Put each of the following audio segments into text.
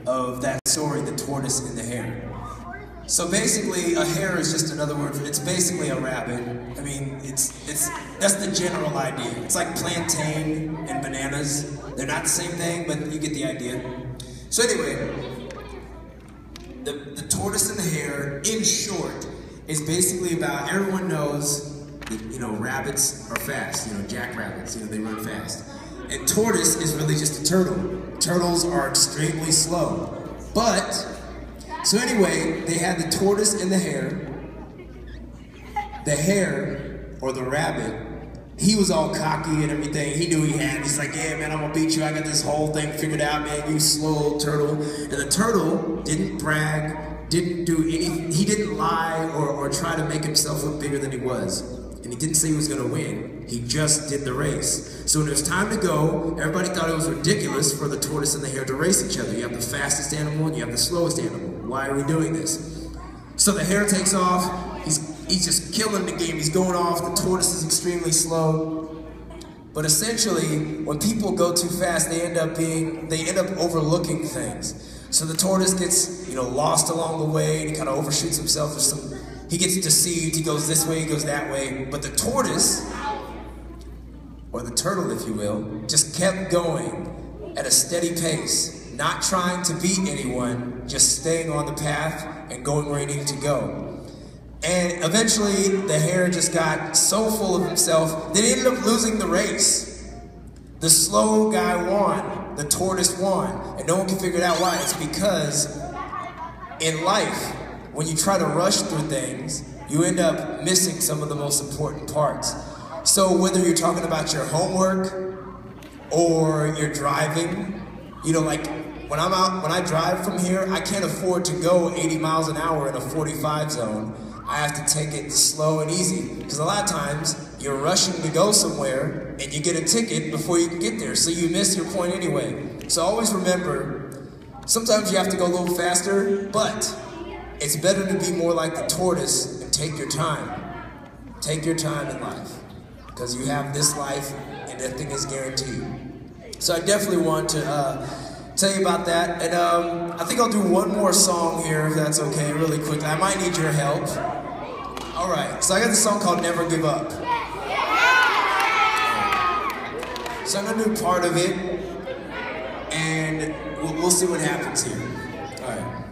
of that story, the tortoise and the hare. So basically, a hare is just another word for, it's basically a rabbit. I mean, that's the general idea. It's like plantain and bananas. They're not the same thing, but you get the idea. So anyway, the tortoise and the hare, in short, is basically about, everyone knows that, you know, rabbits are fast, you know, jackrabbits, you know, they run fast. And tortoise is really just a turtle. Turtles are extremely slow. But, so anyway, they had the tortoise and the hare. The hare, or the rabbit, he was all cocky and everything. He knew he had. He's like, yeah, man, I'm gonna beat you. I got this whole thing figured out, man. You slow old turtle. And the turtle didn't brag, didn't do anything. He didn't lie or try to make himself look bigger than he was. And he didn't say he was gonna win. He just did the race. So when it was time to go, everybody thought it was ridiculous for the tortoise and the hare to race each other. You have the fastest animal and you have the slowest animal. Why are we doing this? So the hare takes off. He's just killing the game. He's going off. The tortoise is extremely slow. But essentially, when people go too fast, they end up overlooking things. So the tortoise gets, you know, lost along the way, and he kind of overshoots himself. He gets deceived. He goes this way, he goes that way. But the tortoise, or the turtle, if you will, just kept going at a steady pace, not trying to beat anyone, just staying on the path and going where he needed to go. And eventually, the hare just got so full of himself that he ended up losing the race. The slow guy won. The tortoise won. And no one can figure out why. It's because in life, when you try to rush through things, you end up missing some of the most important parts. So whether you're talking about your homework or you're driving, you know, like when I drive from here, I can't afford to go 80 miles an hour in a 45 zone. I have to take it slow and easy. Because a lot of times, you're rushing to go somewhere and you get a ticket before you can get there. So you miss your point anyway. So always remember, sometimes you have to go a little faster, but it's better to be more like the tortoise and take your time. Take your time in life. Because you have this life and nothing is guaranteed. So I definitely want to tell you about that. And I think I'll do one more song here, if that's okay, really quickly. I might need your help. All right, so I got this song called Never Give Up. So I'm gonna do part of it, and we'll see what happens here. All right.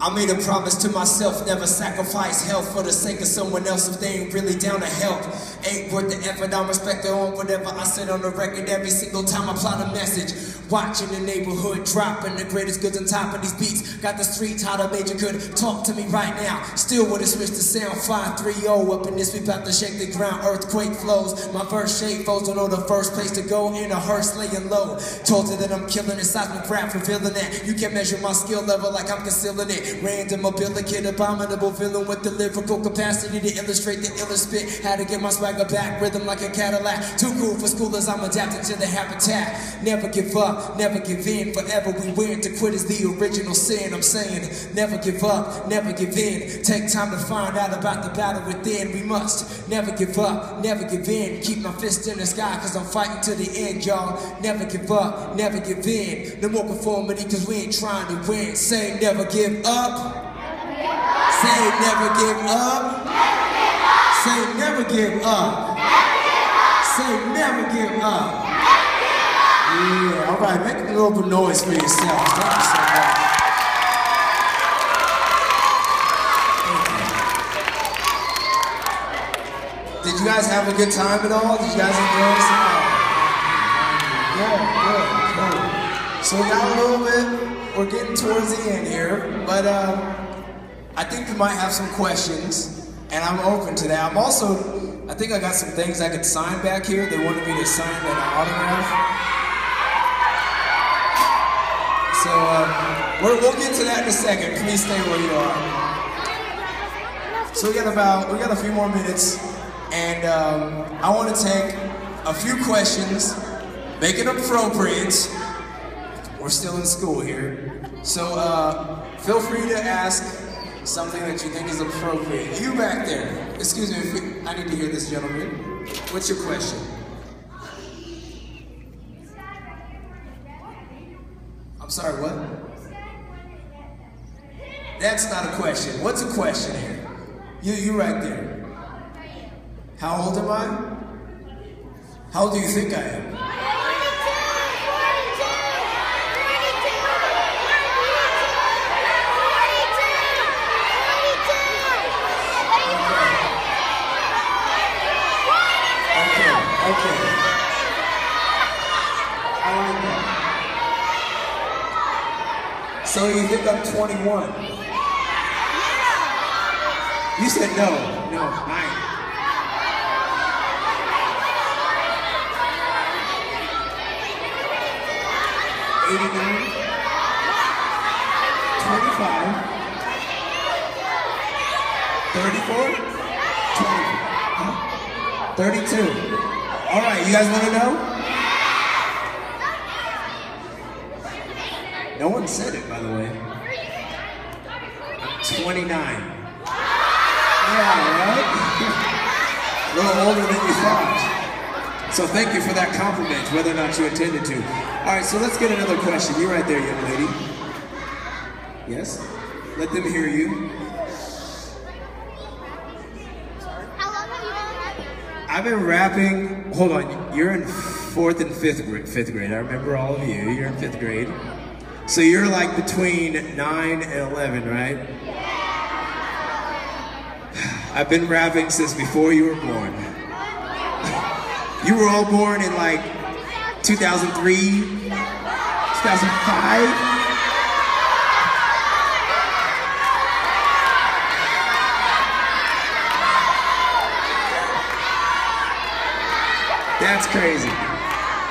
I made a promise to myself, never sacrifice health for the sake of someone else if they ain't really down to help. Ain't worth the effort, I'm respected on whatever I said on the record every single time I plot a message. Watching the neighborhood, dropping the greatest goods on top of these beats. Got the streets how the major could talk to me right now. Still would have switched the sound 5-3-0 up in this, we about to shake the ground. Earthquake flows, my verse shade foes don't know the first place to go. In a hearse laying low, told you that I'm killing it. Seismic rap revealing that you can measure my skill level like I'm concealing it. Random ability, abominable villain with the lyrical capacity to illustrate the illest spit. Had to get my swagger back, rhythm like a Cadillac. Too cool for school as I'm adapting to the habitat. Never give up, never give in. Forever we win. To quit is the original sin. I'm saying never give up, never give in. Take time to find out about the battle within. We must never give up, never give in. Keep my fist in the sky cause I'm fighting to the end, y'all. Never give up, never give in. No more conformity cause we ain't trying to win. Say never give up. Say never give up. Say never give up. Say never give up. Yeah, all right, make a little bit of noise for yourself. Thank you so much. Did you guys have a good time at all? Did you guys enjoy it? Good. So we got a little bit, we're getting towards the end here, but I think we might have some questions, and I'm open to that. I think I got some things I could sign back here. They wanted me to sign an autograph. So we'll get to that in a second. Please stay where you are. So we got a few more minutes, and I want to take a few questions, make it appropriate. We're still in school here, so feel free to ask something that you think is appropriate. You back there, excuse me, I need to hear this, gentleman. What's your question? I'm sorry, what? That's not a question. What's a question here? You right there. How old am I? How old do you think I am? Okay. I like that. So you think I'm 21? You said no. No, I ain't. 89? 25? 34? 20? 32. All right, you guys want to know? No one said it, by the way. I'm 29. Yeah, right? A little older than you thought. So thank you for that compliment, whether or not you intended to. All right, so let's get another question. You right there, young lady. Yes? Let them hear you. I've been rapping, hold on, you're in 4th and 5th grade. I remember all of you, you're in 5th grade. So you're like between 9 and 11, right? I've been rapping since before you were born. You were all born in like 2003, 2005? That's crazy.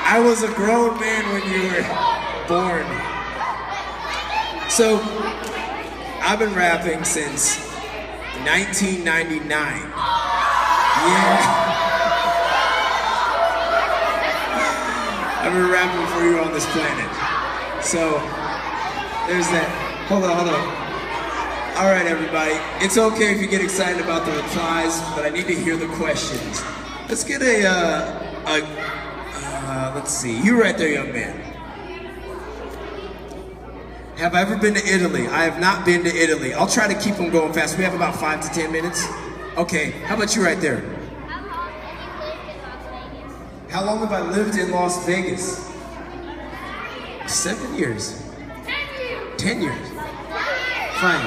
I was a grown man when you were born. So, I've been rapping since 1999. Yeah. I've been rapping before you were on this planet. So, there's that. Hold on. All right, everybody. It's okay if you get excited about the replies, but I need to hear the questions. Let's get let's see. You right there, young man. Have I ever been to Italy? I have not been to Italy. I'll try to keep them going fast. We have about 5 to 10 minutes. Okay, how about you right there? How long have I lived in Las Vegas? 7 years. 10 years. Fine.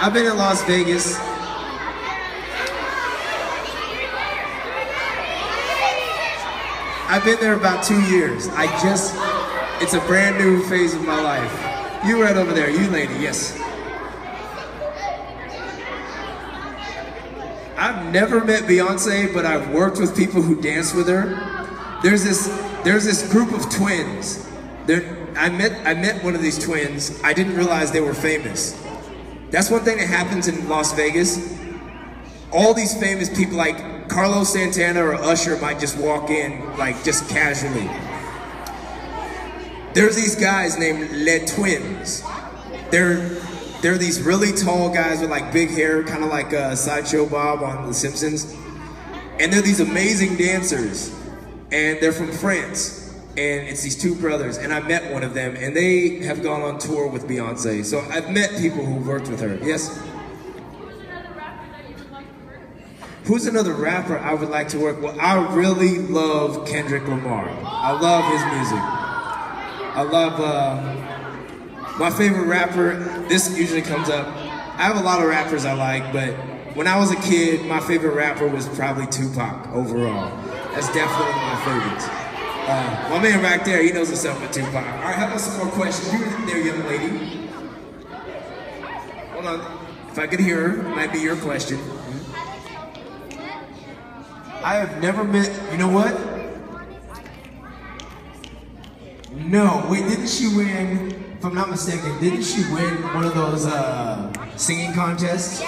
I've been in Las Vegas. I've been there about 2 years. It's a brand new phase of my life. You right over there, you lady, yes. I've never met Beyonce, but I've worked with people who dance with her. There's this group of twins. I met one of these twins. I didn't realize they were famous. That's one thing that happens in Las Vegas. All these famous people like Carlos Santana or Usher might just walk in, like just casually. There's these guys named Les Twins. They're these really tall guys with like big hair, kind of like Sideshow Bob on The Simpsons. And they're these amazing dancers. And they're from France. And it's these two brothers. And I met one of them, and they have gone on tour with Beyonce. So I've met people who've worked with her. Yes? Who's another rapper I would like to work with? I really love Kendrick Lamar. I love his music. I love, my favorite rapper, this usually comes up. I have a lot of rappers I like, but when I was a kid, my favorite rapper was probably Tupac overall. That's definitely one of my favorites. My man back there, he knows what's up with Tupac. All right, how about some more questions? You there, young lady. Hold on. If I could hear her, it might be your question. I have never met, you know what? No, wait, didn't she win, if I'm not mistaken, didn't she win one of those singing contests?